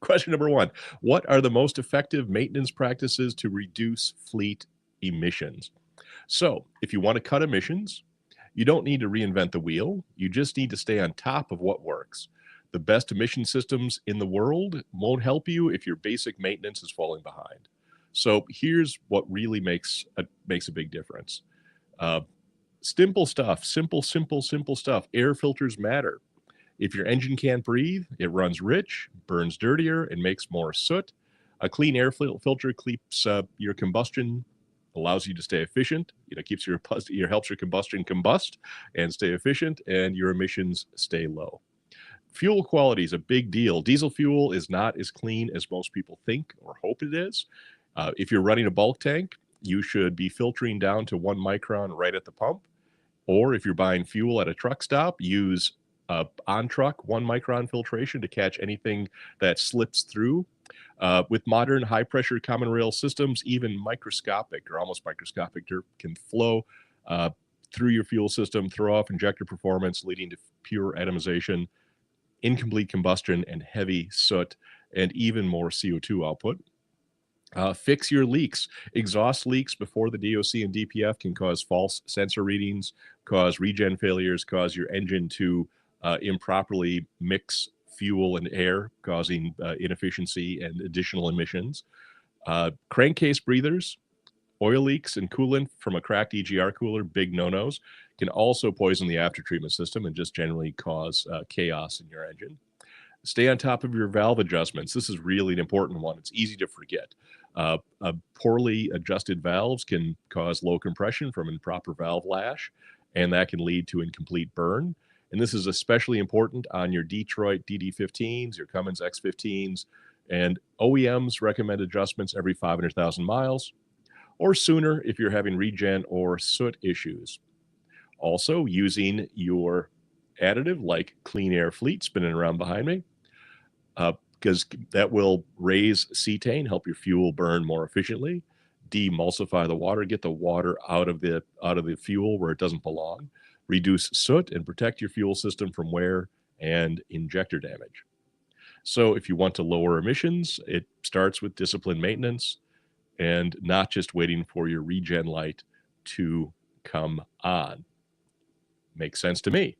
question number one, what are the most effective maintenance practices to reduce fleet emissions? So if you want to cut emissions, you don't need to reinvent the wheel. You just need to stay on top of what works. The best emission systems in the world won't help you if your basic maintenance is falling behind. So here's what really makes a big difference. Uh, simple stuff, simple stuff. Air filters matter. If your engine can't breathe, it runs rich, burns dirtier, and makes more soot. A clean air filter keeps your combustion, allows you to stay efficient. Keeps helps your combustion combust and stay efficient, and your emissions stay low. Fuel quality is a big deal. Diesel fuel is not as clean as most people think or hope it is. If you're running a bulk tank, you should be filtering down to 1 micron right at the pump. Or if you're buying fuel at a truck stop, use on-truck 1 micron filtration to catch anything that slips through. With modern high-pressure common rail systems, even microscopic or almost microscopic dirt can flow through your fuel system, throw off injector performance, leading to pure atomization, incomplete combustion, and heavy soot, and even more CO2 output. Fix your leaks. Exhaust leaks before the DOC and DPF can cause false sensor readings, cause regen failures, cause your engine to improperly mix fuel and air, causing inefficiency and additional emissions. Crankcase breathers, oil leaks, and coolant from a cracked EGR cooler, big no-nos, can also poison the aftertreatment system and just generally cause chaos in your engine. Stay on top of your valve adjustments. This is really an important one. It's easy to forget. Poorly adjusted valves can cause low compression from improper valve lash, and that can lead to incomplete burn. And this is especially important on your Detroit DD15s, your Cummins X15s, and OEMs recommend adjustments every 500,000 miles or sooner if you're having regen or soot issues. Also, using your additive like Clean Air Fleet spinning around behind me, because that will raise cetane, help your fuel burn more efficiently, demulsify the water, get the water out of the fuel where it doesn't belong, reduce soot, and protect your fuel system from wear and injector damage. So if you want to lower emissions, it starts with disciplined maintenance and not just waiting for your regen light to come on. Makes sense to me.